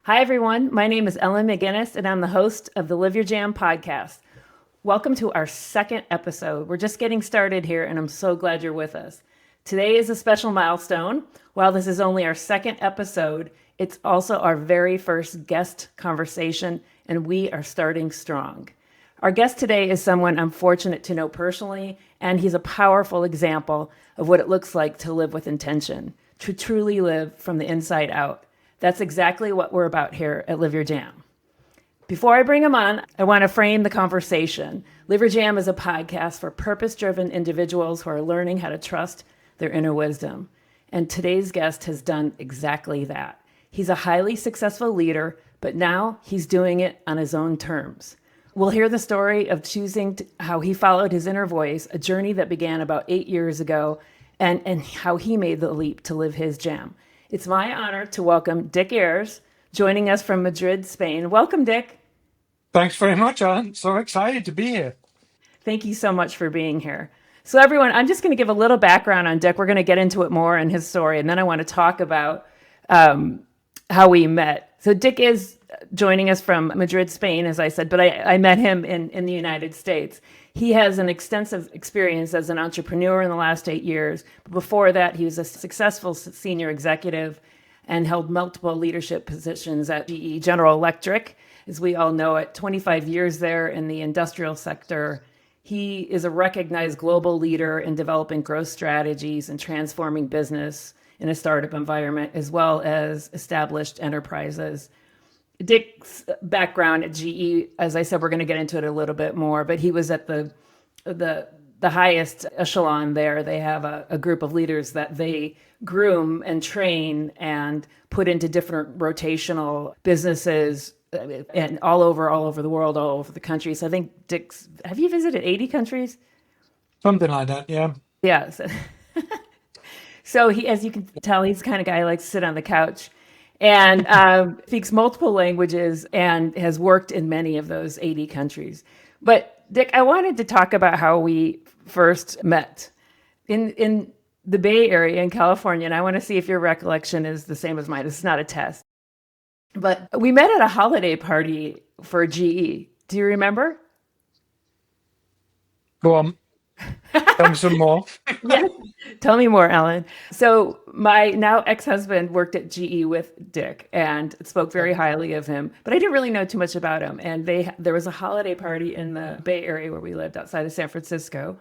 Hi, everyone. My name is Ellen McGinnis, and I'm the host of the Live Your Jam podcast. Welcome to our second episode. We're just getting started here, and I'm so glad you're with us. Today is a special milestone. While this is only our second episode, it's also our very first guest conversation, and we are starting strong. Our guest today is someone I'm fortunate to know personally, and he's a powerful example of what it looks like to live with intention, to truly live from the inside out. That's exactly what we're about here at Live Your Jam. Before I bring him on, I want to frame the conversation. Live Your Jam is a podcast for purpose driven individuals who are learning how to trust their inner wisdom. And today's guest has done exactly that. He's a highly successful leader, but now he's doing it on his own terms. We'll hear the story of how he followed his inner voice, a journey that began about 8 years ago, and how he made the leap to live his jam. It's my honor to welcome Dick Ayres, joining us from Madrid, Spain. Welcome, Dick. Thanks very much, Alan. So excited to be here. Thank you so much for being here. So, everyone, I'm just going to give a little background on Dick. We're going to get into it more in his story, and then I want to talk about how we met. So, Dick is joining us from Madrid, Spain, as I said, but I met him in the United States. He has an extensive experience as an entrepreneur in the last 8 years. Before that, he was a successful senior executive and held multiple leadership positions at GE General Electric, as we all know it, 25 years there in the industrial sector. He is a recognized global leader in developing growth strategies and transforming business in a startup environment, as well as established enterprises. Dick's background at GE, as I said, we're going to get into it a little bit more, but he was at the the highest echelon there. They have a group of leaders that they groom and train and put into different rotational businesses and all over the world, all over the country. So I think Dick's, have you visited 80 countries? Something like that, yeah. Yeah. So he, as you can tell, he's the kind of guy who likes to sit on the couch and speaks multiple languages and has worked in many of those 80 countries. But Dick, I wanted to talk about how we first met in the Bay Area in California, and I want to see if your recollection is the same as mine. It's not a test, but we met at a holiday party for GE. Do you remember? Go on, tell me some more. Yes. Tell me more, Ellen. So my now ex-husband worked at GE with Dick and spoke Yeah. very highly of him, but I didn't really know too much about him. And there was a holiday party in the Bay Area where we lived outside of San Francisco,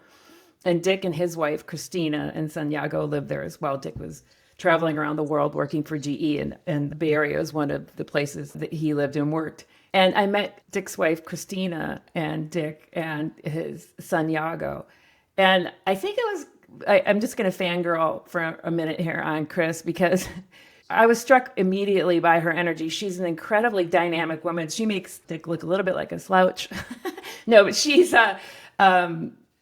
and Dick and his wife Christina and Santiago lived there as well. Dick was traveling around the world working for GE, and the Bay Area was one of the places that he lived and worked. And I met Dick's wife Christina and Dick and his son Yago. And I think it was, I'm just going to fangirl for a minute here on Chris because I was struck immediately by her energy. She's an incredibly dynamic woman. She makes Dick look a little bit like a slouch. No, but she's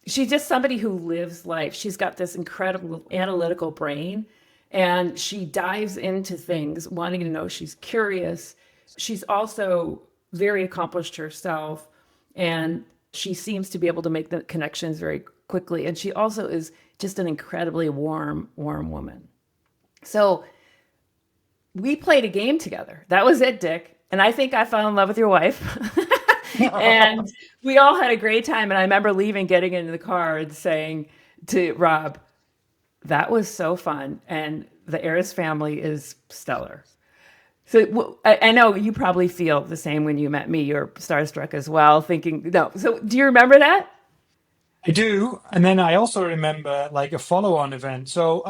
just somebody who lives life. She's got this incredible analytical brain and she dives into things wanting to know. She's curious. She's also very accomplished herself and she seems to be able to make the connections very quickly. And she also is just an incredibly warm woman. So we played a game together. That was it, Dick. And I think I fell in love with your wife. And we all had a great time. And I remember leaving, getting into the car and saying to Rob, that was so fun. And the Ayres family is stellar. So I know you probably feel the same when you met me. You're starstruck as well, thinking, no. So do you remember that? I do, and then I also remember like a follow-on event. So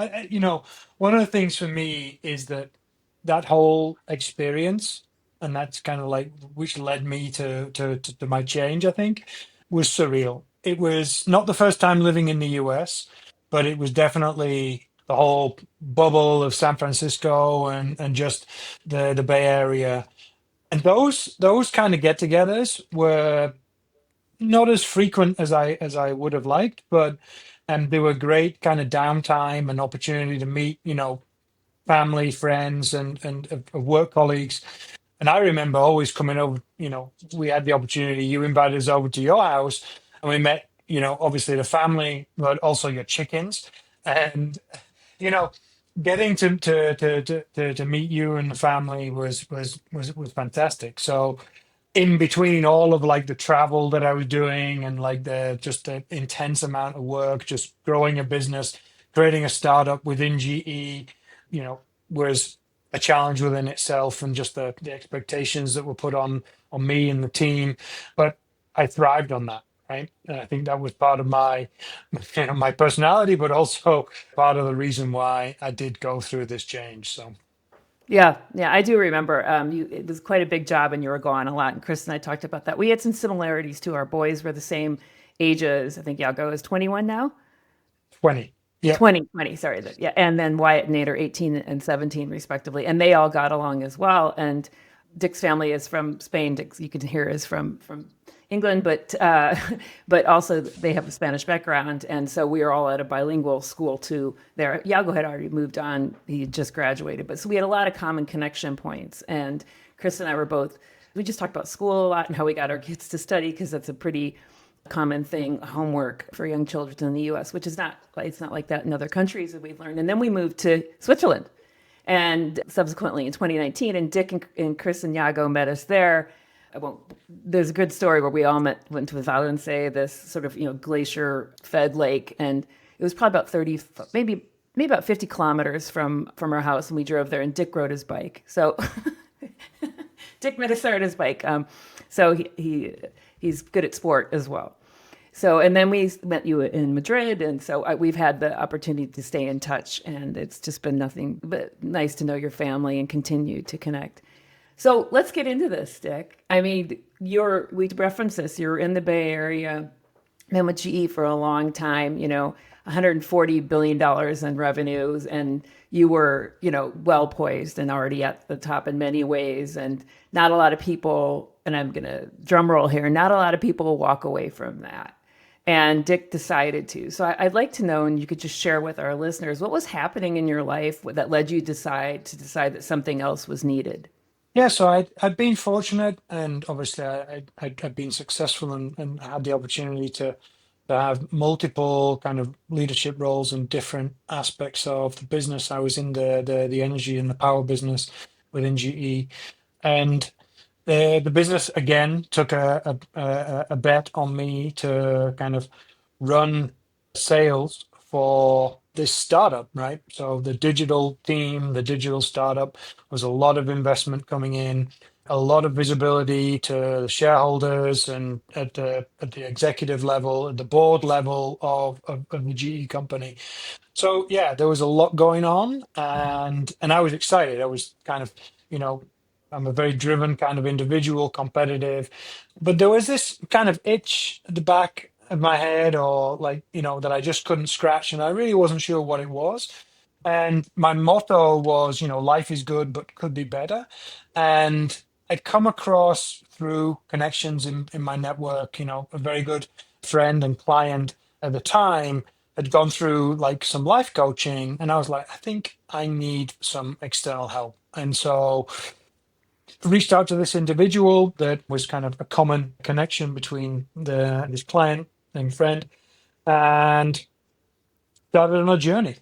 one of the things for me is that that whole experience, and that's kind of like which led me to my change, I think, was surreal. It was not the first time living in the US, but it was definitely the whole bubble of San Francisco and just the Bay Area. And those kind of get-togethers were not as frequent as I would have liked, but they were great kind of downtime and opportunity to meet, family, friends, and work colleagues. And I remember always coming over. We had the opportunity. You invited us over to your house, and we met. Obviously the family, but also your chickens, and you know. getting to meet you and the family was fantastic. So in between all of like the travel that I was doing and like the just the intense amount of work, just growing a business, creating a startup within GE, you know, was a challenge within itself, and just the expectations that were put on me and the team. But I thrived on that, right? And I think that was part of my, my personality, but also part of the reason why I did go through this change. So Yeah, yeah, I do remember. It was quite a big job, and you were gone a lot. And Chris and I talked about that. We had some similarities too. Our boys were the same ages. I think Yago is 21 now. 20. Yep. 20, sorry. Yeah. And then Wyatt and Nate are 18 and 17, respectively. And they all got along as well. And Dick's family is from Spain. Dick's, you can hear, is from England, but but also they have a Spanish background. And so we are all at a bilingual school too there. Yago had already moved on. He just graduated. But so we had a lot of common connection points. And Chris and I were both, we just talked about school a lot and how we got our kids to study, because that's a pretty common thing, homework for young children in the US, which is not, it's not like that in other countries that we've learned. And then we moved to Switzerland, and subsequently in 2019, and Dick and Chris and Yago met us there. I won't, there's a good story where we all went to Valensay, this sort of, glacier fed lake, and it was probably about 30, maybe about 50 kilometers from our house, and we drove there, and Dick rode his bike. So Dick met us there on his bike. So he's good at sport as well. So, and then we met you in Madrid, and so we've had the opportunity to stay in touch, and it's just been nothing but nice to know your family and continue to connect. So let's get into this, Dick. I mean, we referenced this. You're in the Bay Area, been with GE for a long time. $140 billion in revenues, and you were, well poised and already at the top in many ways. And not a lot of people, and I'm gonna drum roll here, not a lot of people walk away from that. And Dick decided to. So I'd like to know, and you could just share with our listeners, what was happening in your life that led you to decide that something else was needed. Yeah, so I'd been fortunate, and obviously I'd been successful, and had the opportunity to have multiple kind of leadership roles in different aspects of the business. I was in the energy and the power business within GE, and the business again took a bet on me to kind of run sales for this startup, right? So the digital team, the digital startup, was a lot of investment coming in, a lot of visibility to the shareholders and at the executive level, at the board level of the GE company. So yeah, there was a lot going on, and I was excited. I was kind of, you know, I'm a very driven kind of individual, competitive, but there was this kind of itch at the back of my head, or like, that I just couldn't scratch, and I really wasn't sure what it was. And my motto was, life is good, but could be better. And I'd come across through connections in my network, a very good friend and client at the time had gone through like some life coaching. And I was like, I think I need some external help. And so reached out to this individual that was kind of a common connection between this client and friend, and started on a journey.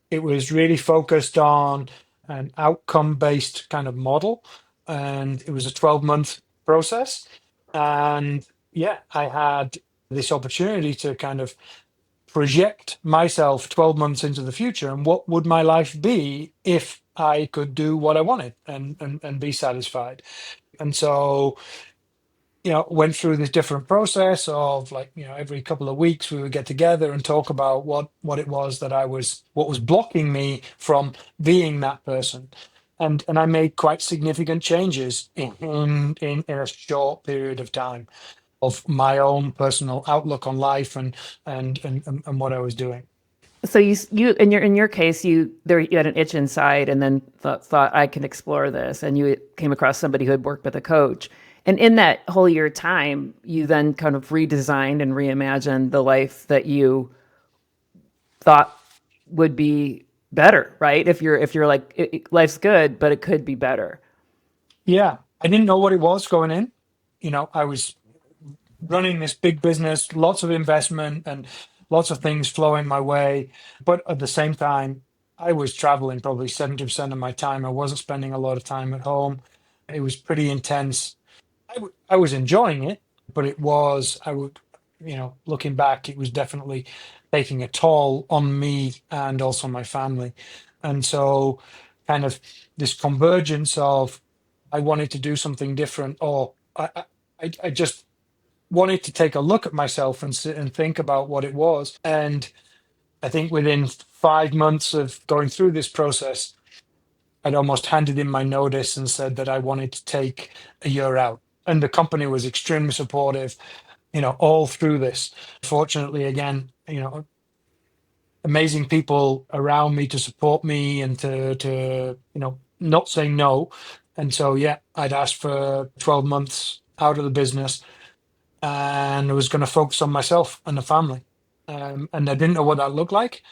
It was really focused on an outcome based kind of model, and it was a 12-month process. And yeah, I had this opportunity to kind of project myself 12 months into the future, and what would my life be if I could do what I wanted, and be satisfied. And so, went through this different process of like, every couple of weeks we would get together and talk about what it was that what was blocking me from being that person. And I made quite significant changes in a short period of time of my own personal outlook on life, and what I was doing. So you in your case, you had an itch inside, and then thought I can explore this, and you came across somebody who had worked with a coach. And in that whole year time, you then kind of redesigned and reimagined the life that you thought would be better, right? If you're like, life's good, but it could be better. Yeah, I didn't know what it was going in. I was running this big business, lots of investment and lots of things flowing my way. But at the same time, I was traveling probably 70% of my time. I wasn't spending a lot of time at home. It was pretty intense. I was enjoying it, but it was, I would, looking back, it was definitely taking a toll on me and also my family. And so, kind of this convergence of I wanted to do something different, or I just wanted to take a look at myself and sit and think about what it was. And I think within 5 months of going through this process, I'd almost handed in my notice and said that I wanted to take a year out. And the company was extremely supportive, all through this. Fortunately, again, amazing people around me to support me and to not say no. And so, yeah, I'd asked for 12 months out of the business and I was going to focus on myself and the family. And I didn't know what that looked like.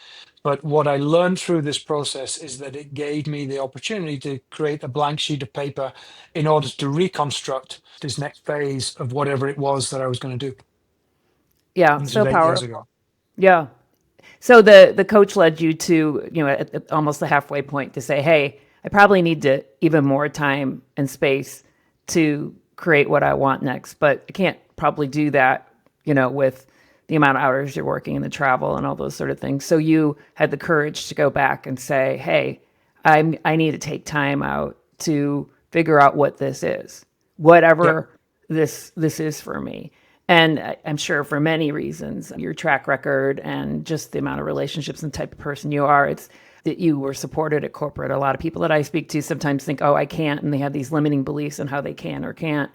But what I learned through this process is that it gave me the opportunity to create a blank sheet of paper in order to reconstruct this next phase of whatever it was that I was going to do. Yeah, And this so was 8 years powerful. ago. Yeah. So the coach led you to, at almost the halfway point to say, "Hey, I probably need to even more time and space to create what I want next, but I can't probably do that, with the amount of hours you're working and the travel and all those sort of things." So you had the courage to go back and say, "Hey, I need to take time out to figure out what this is, Yep. whatever this is for me." And I'm sure for many reasons, your track record and just the amount of relationships and type of person you are, it's that you were supported at corporate. A lot of people that I speak to sometimes think, "Oh, I can't," and they have these limiting beliefs on how they can or can't.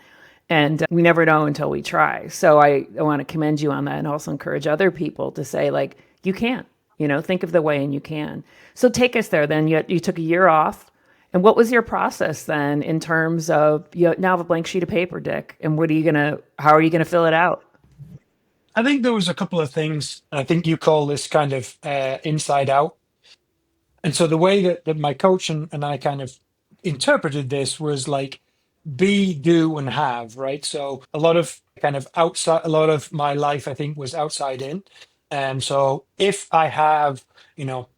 And we never know until we try. So I want to commend you on that and also encourage other people to say, like, you can, think of the way and you can. So take us there then. You took a year off. And what was your process then in terms of you now have a blank sheet of paper, Dick? And how are you gonna fill it out? I think there was a couple of things. I think you call this kind of inside out. And so the way that my coach and I kind of interpreted this was like be, do, and have, right? So a lot of kind of outside, a lot of my life, I think, was outside in. And so if I have, you know,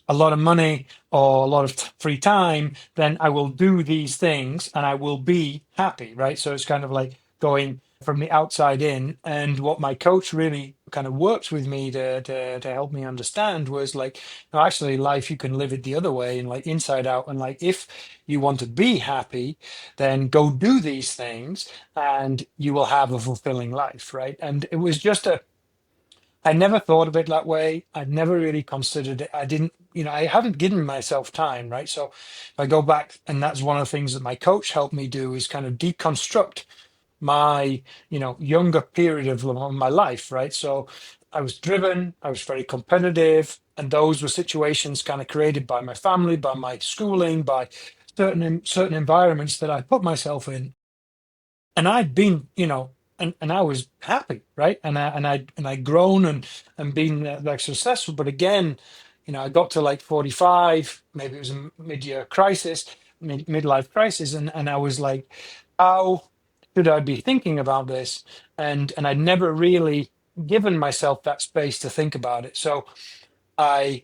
a lot of money or a lot of free time, then I will do these things and I will be happy, right? So it's kind of like going from the outside in. And what my coach really kind of worked with me to help me understand was like, no, actually, life, you can live it the other way and like inside out. And like, if you want to be happy, then go do these things and you will have a fulfilling life, right? And it was just I never thought of it that way. I'd never really considered it. I didn't, I haven't given myself time, right? So if I go back, and that's one of the things that my coach helped me do is kind of deconstruct my, younger period of my life, right? So I was driven, I was very competitive, and those were situations kind of created by my family, by my schooling, by certain environments that I put myself in, and I'd been, and I was happy, right? And I grown and been like successful. But again, I got to like 45, maybe it was a mid-year crisis, midlife crisis, and I was like, how should I be thinking about this? And I'd never really given myself that space to think about it. So I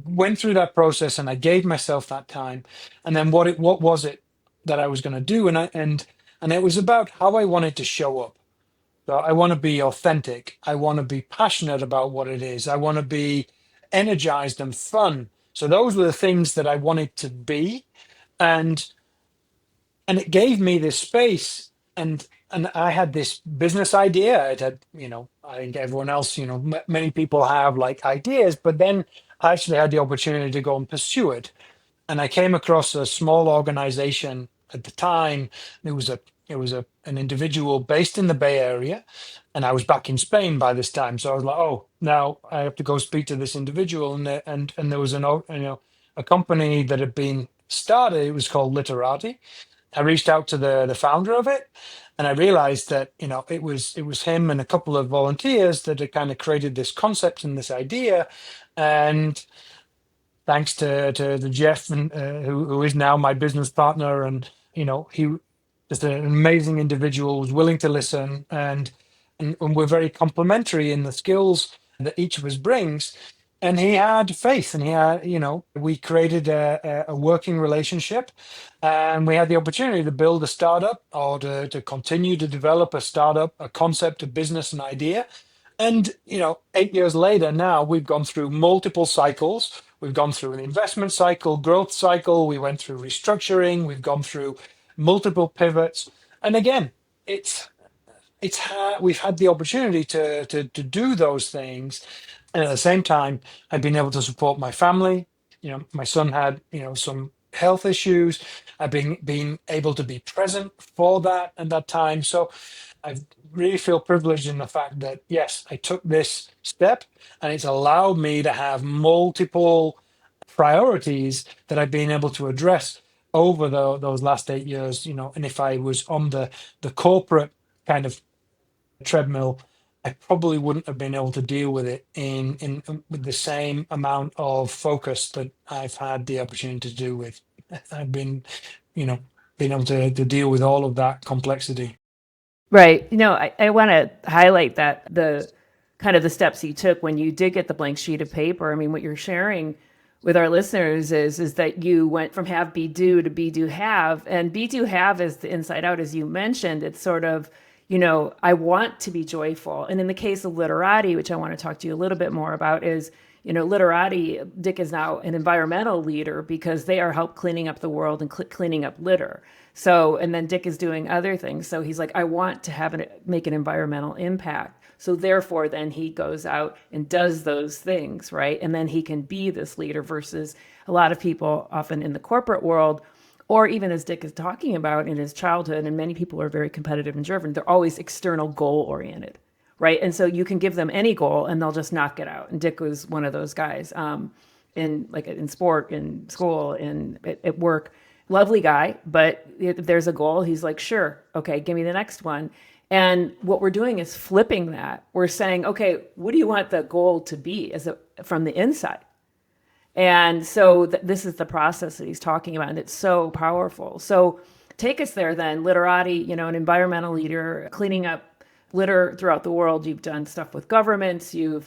went through that process and I gave myself that time. And then what was it that I was going to do? And it was about how I wanted to show up. So I want to be authentic. I want to be passionate about what it is. I want to be energized and fun. So those were the things that I wanted to be. And it gave me this space, and I had this business idea. It had, I think everyone else, many people have like ideas, but then I actually had the opportunity to go and pursue it. And I came across a small organization at the time. It was an individual based in the Bay Area, and I was back in Spain by this time. So I was like, oh, now I have to go speak to this individual. And there was a company that had been started. It was called Literati. I reached out to the founder of it, and I realized that it was him and a couple of volunteers that had kind of created this concept and this idea. And thanks to the Jeff, and who is now my business partner, and he just an amazing individual, was willing to listen, and we're very complementary in the skills that each of us brings. And he had faith, and he had, we created a working relationship, and we had the opportunity to build a startup, or to continue to develop a startup, a concept, a business, an idea. And 8 years later, now we've gone through multiple cycles. We've gone through an investment cycle, growth cycle. We went through restructuring. We've gone through multiple pivots. And again, we've had the opportunity to do those things, and at the same time, I've been able to support my family. My son had some health issues. I've been able to be present for that at that time. So I really feel privileged in the fact that, yes, I took this step, and it's allowed me to have multiple priorities that I've been able to address over those last 8 years. And if I was on the corporate kind of treadmill, I probably wouldn't have been able to deal with it in with the same amount of focus that I've had the opportunity to do with. I've been, you know, being able to deal with all of that complexity. Right. I want to highlight that the kind of the steps you took when you did get the blank sheet of paper. I mean, what you're sharing with our listeners is that you went from have, be, do to be, do, have. And be, do, have is the inside out, as you mentioned. It's sort of, I want to be joyful. And in the case of Literati, which I want to talk to you a little bit more about, is Literati, Dick is now an environmental leader because they are help cleaning up the world and cleaning up litter. So, and then Dick is doing other things. So he's like, I want to make an environmental impact. So therefore, then he goes out and does those things, right? And then he can be this leader versus a lot of people often in the corporate world, or even as Dick is talking about in his childhood, and many people are very competitive and driven, they're always external goal oriented, right? And so you can give them any goal and they'll just knock it out. And Dick was one of those guys, in sport, in school, at work. Lovely guy, but if there's a goal, he's like, sure, okay, give me the next one. And what we're doing is flipping that. We're saying, okay, what do you want the goal to be from the inside? And so this is the process that he's talking about, and it's so powerful. So take us there then, Literati, an environmental leader, cleaning up litter throughout the world. You've done stuff with governments. Can you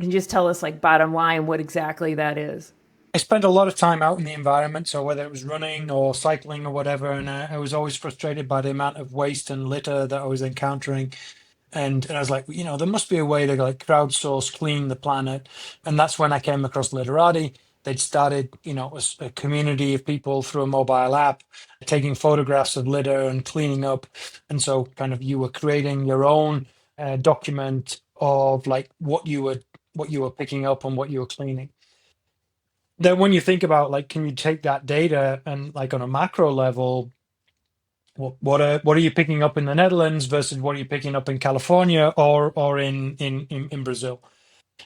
just tell us, like, bottom line, what exactly that is? I spent a lot of time out in the environment, so whether it was running or cycling or whatever, and I was always frustrated by the amount of waste and litter that I was encountering. And I was like, there must be a way to like crowdsource clean the planet. And that's when I came across Literati. They'd started, a community of people through a mobile app taking photographs of litter and cleaning up. And so kind of you were creating your own document of like what you were picking up and what you were cleaning. Then when you think about like, can you take that data and like on a macro level, what are you picking up in the Netherlands versus what are you picking up in California or in Brazil?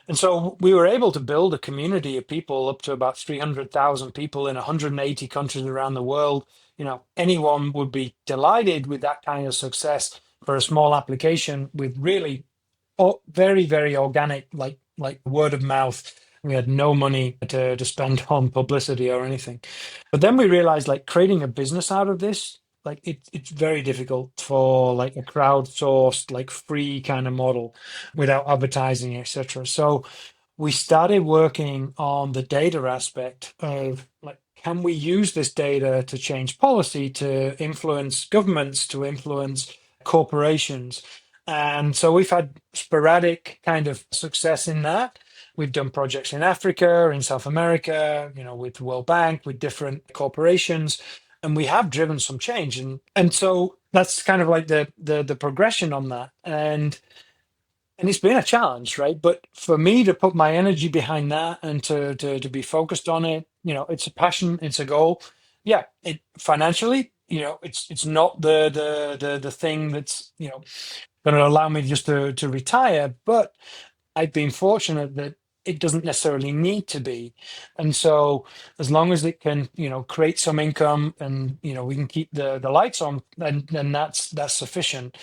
And so we were able to build a community of people up to about 300,000 people in 180 countries around the world. Anyone would be delighted with that kind of success for a small application with really very, very organic, like word of mouth. We had no money to spend on publicity or anything. But then we realized like creating a business out of this, like it's very difficult for like a crowdsourced, like free kind of model without advertising, etc. So we started working on the data aspect of like, can we use this data to change policy, to influence governments, to influence corporations? And so we've had sporadic kind of success in that. We've done projects in Africa, in South America, with World Bank, with different corporations, and we have driven some change. And so that's kind of like the progression on that. And it's been a challenge, right? But for me to put my energy behind that and to be focused on it, it's a passion, it's a goal. Yeah, it financially, it's not the thing that's going to allow me just to retire, but I've been fortunate that it doesn't necessarily need to be. And so as long as it can, create some income and, we can keep the lights on, then that's sufficient.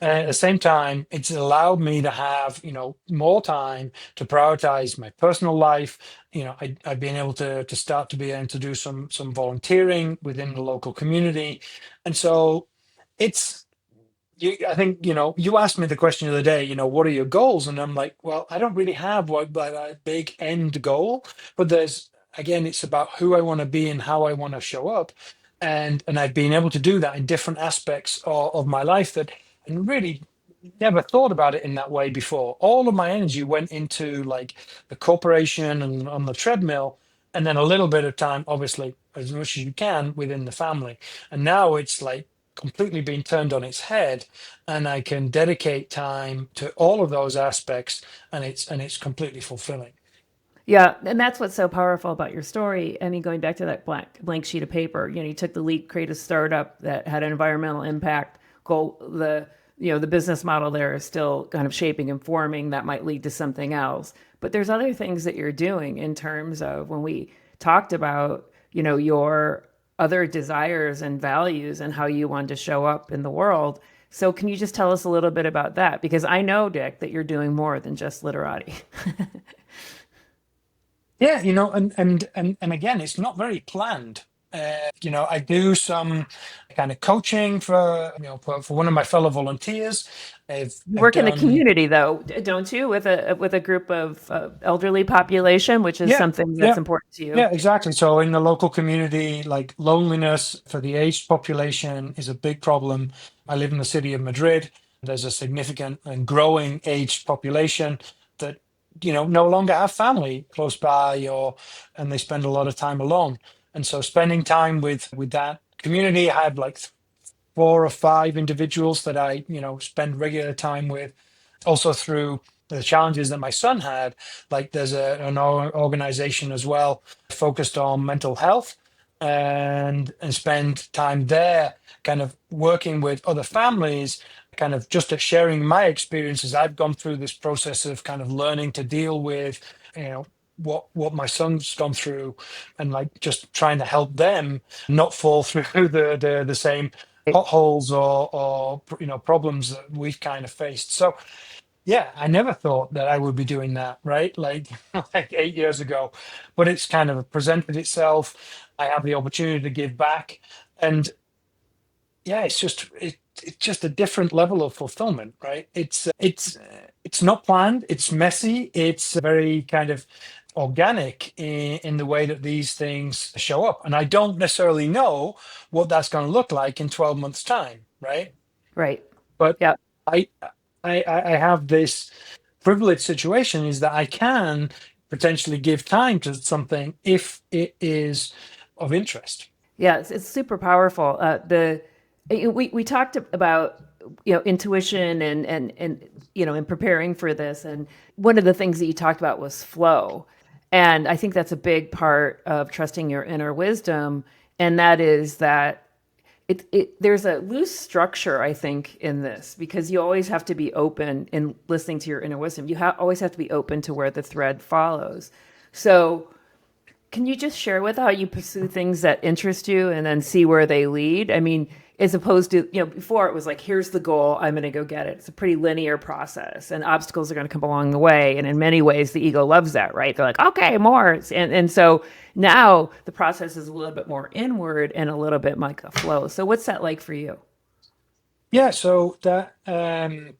And at the same time, it's allowed me to have, more time to prioritize my personal life. I've been able to start to be able to do some volunteering within the local community. And so it's I think, you asked me the question the other day, what are your goals? And I'm like, well, I don't really have like a big end goal, but again, it's about who I want to be and how I want to show up. And I've been able to do that in different aspects of my life that and really never thought about it in that way before. All of my energy went into like the corporation and on the treadmill, and then a little bit of time, obviously, as much as you can within the family. And now it's like completely been turned on its head, and I can dedicate time to all of those aspects, and it's completely fulfilling. Yeah, and that's what's so powerful about your story. I mean, going back to that blank sheet of paper, you took the leap, create a startup that had an environmental impact. Goal the business model there is still kind of shaping and forming that might lead to something else. But there's other things that you're doing in terms of when we talked about, your other desires and values and how you want to show up in the world. So can you just tell us a little bit about that? Because I know, Dick, that you're doing more than just Literati. Yeah, and again, it's not very planned. I do some kind of coaching for one of my fellow volunteers. You I've work in the done. community, though, don't you? With a group of elderly population, which is Yeah, something that's yeah, important to you. yeah, exactly. So in the local community, like loneliness for the aged population is a big problem. I live in the city of Madrid. There's a significant and growing aged population that, no longer have family close by, and they spend a lot of time alone. And so spending time with that community, I have like 4 or 5 individuals that I, spend regular time with. Also through the challenges that my son had, like there's an organization as well focused on mental health, and spend time there, kind of working with other families, kind of just at sharing my experiences. I've gone through this process of kind of learning to deal with, you know, what my son's gone through, and like just trying to help them not fall through the same potholes or problems that we've kind of faced. So yeah, I never thought that I would be doing that, right? Like like 8 years ago, but it's kind of presented itself. I have the opportunity to give back, and yeah, it's just a different level of fulfillment, right? It's not planned. It's messy. It's very kind of organic in the way that these things show up, and I don't necessarily know what that's going to look like in 12 months' time, right? Right. But Yeah. I I have this privileged situation is that I can potentially give time to something if it is of interest. Yeah, it's super powerful. We talked about intuition and in preparing for this, and one of the things that you talked about was flow, and I think that's a big part of trusting your inner wisdom, and that is that there's a loose structure, I think, in this because you always have to be open in listening to your inner wisdom. Always have to be open to where the thread follows. So can you just share with how you pursue things that interest you and then see where they lead? I mean, as opposed to, before it was like, here's the goal, I'm going to go get it. It's a pretty linear process and obstacles are going to come along the way. And in many ways, the ego loves that, right? They're like, okay, more. And so now the process is a little bit more inward and a little bit like a flow. So what's that like for you? Yeah, so that I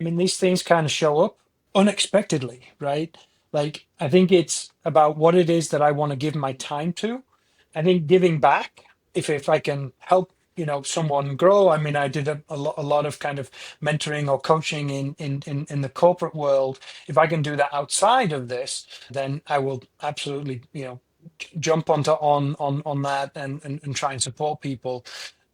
mean, these things kind of show up unexpectedly, right? Like, I think it's about what it is that I want to give my time to. I think giving back, if I can help, someone grow. I mean, I did a lot of kind of mentoring or coaching in the corporate world. If I can do that outside of this, then I will absolutely, jump on that, and try and support people,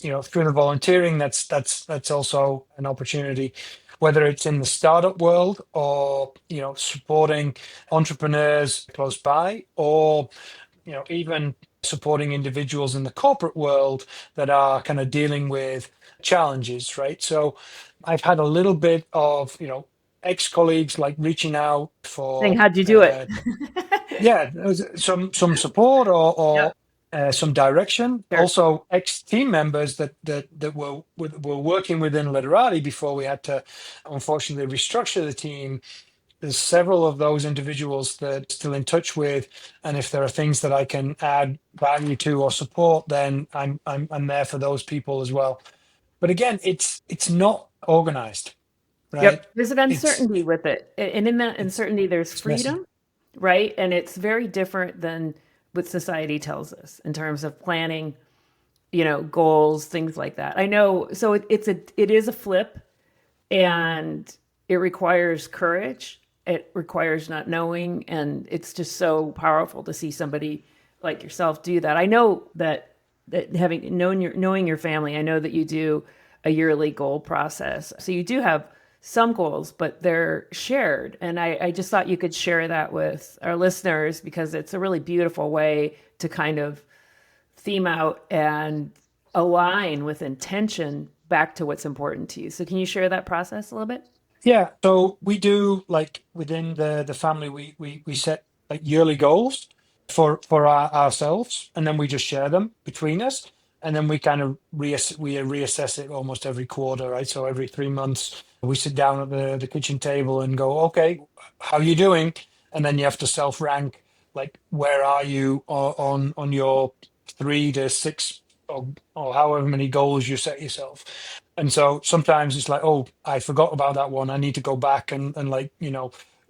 through the volunteering. That's also an opportunity, whether it's in the startup world or supporting entrepreneurs close by, or even supporting individuals in the corporate world that are kind of dealing with challenges, right? So I've had a little bit of ex-colleagues like reaching out Saying, for how'd you do it? yeah, some support, or Yep. some direction. Sure. Also, ex-team members that were working within Literati before we had to unfortunately restructure the team. There's several of those individuals that I'm still in touch with, and if there are things that I can add value to or support, then I'm there for those people as well. But again, it's not organized, right? Yep. There's an It's uncertainty with it. And in that it's uncertainty, there's it's messy. freedom, right? And it's very different than what society tells us in terms of planning, goals, things like that. I know. So it is a flip, and it requires courage. It requires not knowing, and it's just so powerful to see somebody like yourself do that. I know that having known knowing your family, I know that you do a yearly goal process. So you do have some goals, but they're shared. And I just thought you could share that with our listeners because it's a really beautiful way to kind of theme out and align with intention back to what's important to you. So can you share that process a little bit? Yeah, so we do like within the family, we set like yearly goals for ourselves, and then we just share them between us, and then we kind of reassess it almost every quarter, right? So every 3 months, we sit down at the kitchen table and go, okay, how you doing? And then you have to self rank, like where are you on your 3 to 6 or however many goals you set yourself. And so sometimes it's like, oh, I forgot about that one. I need to go back and like,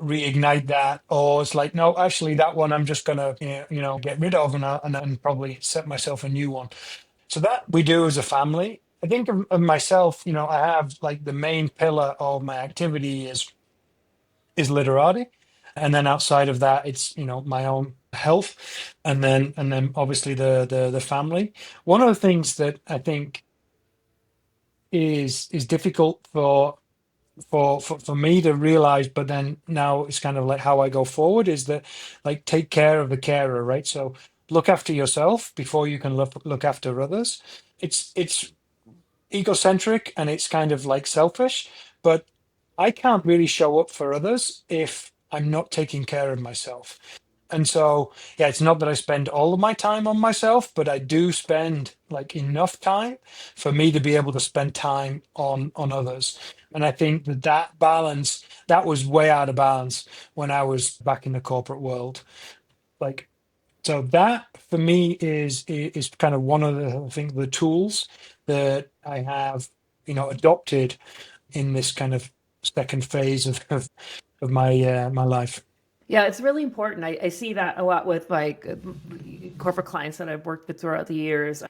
reignite that. Or it's like, no, actually that one I'm just gonna, get rid of and then probably set myself a new one. So that we do as a family. I think of myself, I have like the main pillar of my activity is literati. And then outside of that, it's, my own health. And then obviously the family. One of the things that I think is difficult for me to realize, but then now it's kind of like how I go forward is that like take care of the carer, right? So look after yourself before you can look after others. It's egocentric and it's kind of like selfish, but I can't really show up for others if I'm not taking care of myself. And so, yeah, it's not that I spend all of my time on myself, but I do spend like enough time for me to be able to spend time on others. And I think that balance, that was way out of balance when I was back in the corporate world. Like, so that for me is kind of one of the, I think, the tools that I have, adopted in this kind of second phase of my life. Yeah, it's really important. I see that a lot with like corporate clients that I've worked with throughout the years.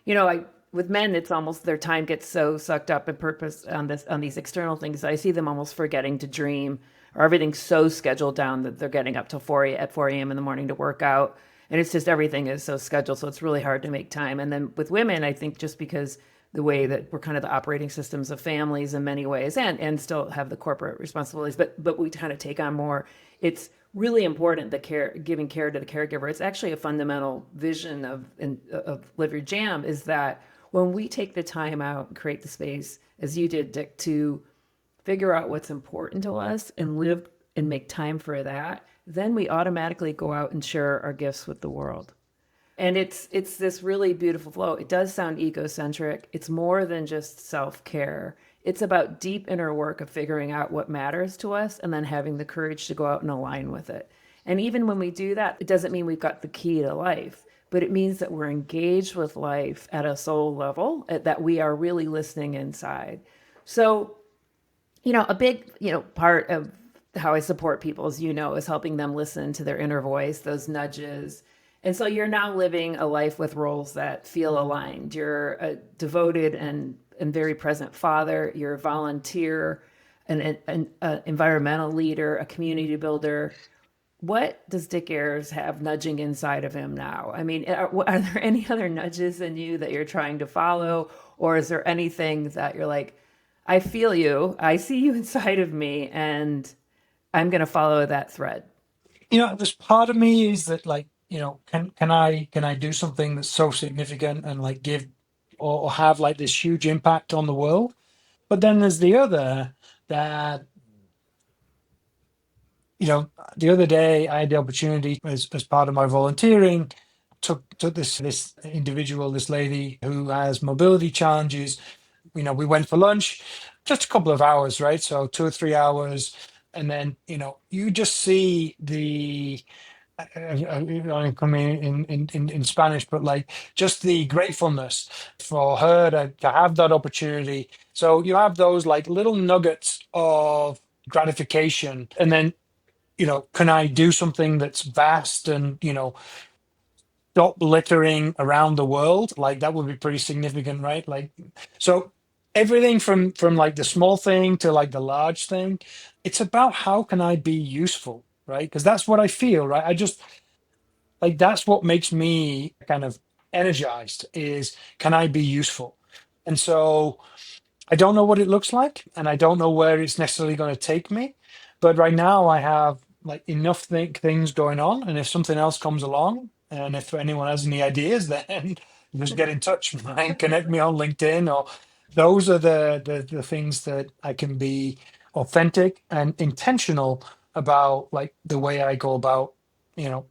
With men, it's almost their time gets so sucked up in purpose on these external things. I see them almost forgetting to dream, or everything's so scheduled down that they're getting up till 4 a.m. in the morning to work out, and it's just everything is so scheduled, so it's really hard to make time. And then with women, I think just because the way that we're kind of the operating systems of families in many ways, and still have the corporate responsibilities, but we kind of take on more. It's really important the care, giving care to the caregiver. It's actually a fundamental vision of Live Your Jam is that when we take the time out and create the space, as you did, Dick, to figure out what's important to us and live and make time for that, then we automatically go out and share our gifts with the world. And it's this really beautiful flow. It does sound egocentric. It's more than just self-care. It's about deep inner work of figuring out what matters to us and then having the courage to go out and align with it. And even when we do that, it doesn't mean we've got the key to life, but it means that we're engaged with life at a soul level, that we are really listening inside. So, a big, part of how I support people, as you know, is helping them listen to their inner voice, those nudges. And so you're now living a life with roles that feel aligned. You're a devoted and very present father. You're a volunteer, an environmental leader, a community builder. What does Dick Ayres have nudging inside of him now? I mean, are there any other nudges in you that you're trying to follow? Or is there anything that you're like, I feel you, I see you inside of me, and I'm going to follow that thread? There's part of me is that like, can I do something that's so significant and like give or have like this huge impact on the world? But then there's the other that, the other day I had the opportunity as part of my volunteering, took this individual, this lady who has mobility challenges. We went for lunch, just a couple of hours, right? So 2 or 3 hours. And then, you just see I come in Spanish, but like just the gratefulness for her to have that opportunity. So you have those like little nuggets of gratification, and then can I do something that's vast and stop littering around the world? Like that would be pretty significant, right? Like so everything from like the small thing to like the large thing, it's about how can I be useful, right? Because that's what I feel, right? I just like that's what makes me kind of energized is can I be useful? And so I don't know what it looks like, and I don't know where it's necessarily going to take me. But right now, I have like enough things going on, and if something else comes along, and if anyone has any ideas, then just get in touch, right? Connect me on LinkedIn, or those are the things that I can be authentic and intentional about, like the way I go about, you know,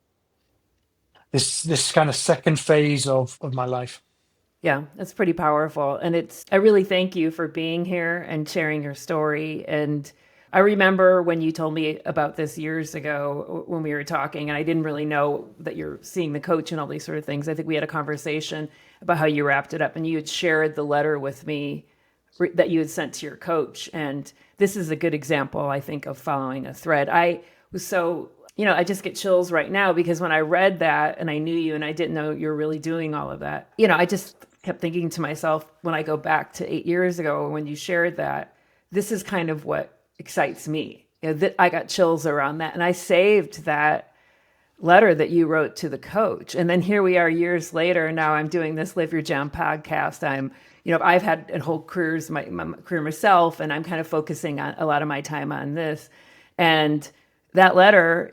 this kind of second phase of my life. Yeah, it's pretty powerful. And I really thank you for being here and sharing your story. And I remember when you told me about this years ago when we were talking, and I didn't really know that you're seeing the coach and all these sort of things. I think we had a conversation about how you wrapped it up and you had shared the letter with me that you had sent to your coach. And this is a good example, I think, of following a thread. I was so, I just get chills right now because when I read that and I knew you and I didn't know you were really doing all of that, I just kept thinking to myself when I go back to 8 years ago when you shared that, this is kind of what excites me. That I got chills around that. And I saved that letter that you wrote to the coach. And then here we are years later. And now I'm doing this Live Your Jam podcast. I've had a whole my career myself, and I'm kind of focusing on a lot of my time on this. And that letter,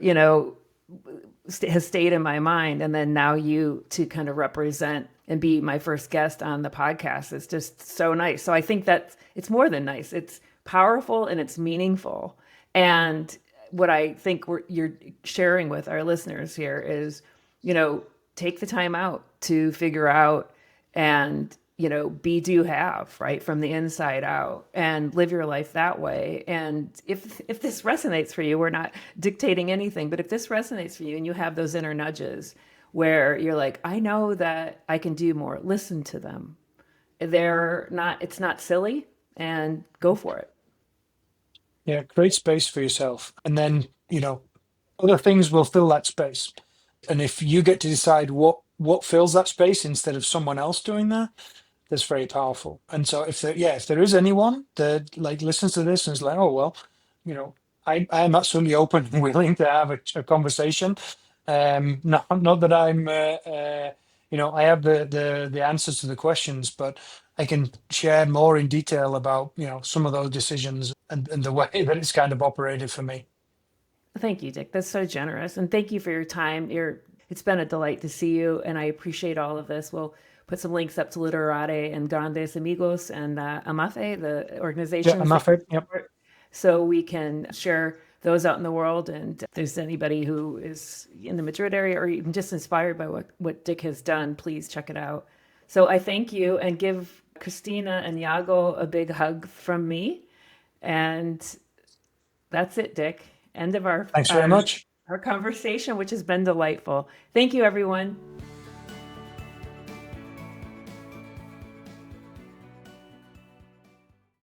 has stayed in my mind. And then now you to kind of represent and be my first guest on the podcast is just so nice. So I think that it's more than nice. It's powerful and it's meaningful. And what I think you're sharing with our listeners here is, take the time out to figure out and be do have right from the inside out and live your life that way. And if this resonates for you, we're not dictating anything, but if this resonates for you and you have those inner nudges where you're like, I know that I can do more, listen to them. It's not silly, and go for it. Yeah, create space for yourself, and then other things will fill that space. And if you get to decide what fills that space instead of someone else doing that, that's very powerful. And so if there is anyone that like listens to this and is like, oh well, you know, I am absolutely open and willing to have a conversation. Not that I'm I have the answers to the questions, but I can share more in detail about some of those decisions and the way that it's kind of operated for me. Thank you, Dick. That's so generous. And thank you for your time. It's been a delight to see you, and I appreciate all of this. We'll put some links up to Literati and Grandes Amigos and Amafe, the Yeah, organizations I'm that you afraid. Yep. support, so we can share those out in the world. And if there's anybody who is in the Madrid area or even just inspired by what Dick has done, please check it out. So I thank you and give Christina and Yago a big hug from me. And that's it, Dick. End of Thanks very much. our conversation, which has been delightful. Thank you, everyone.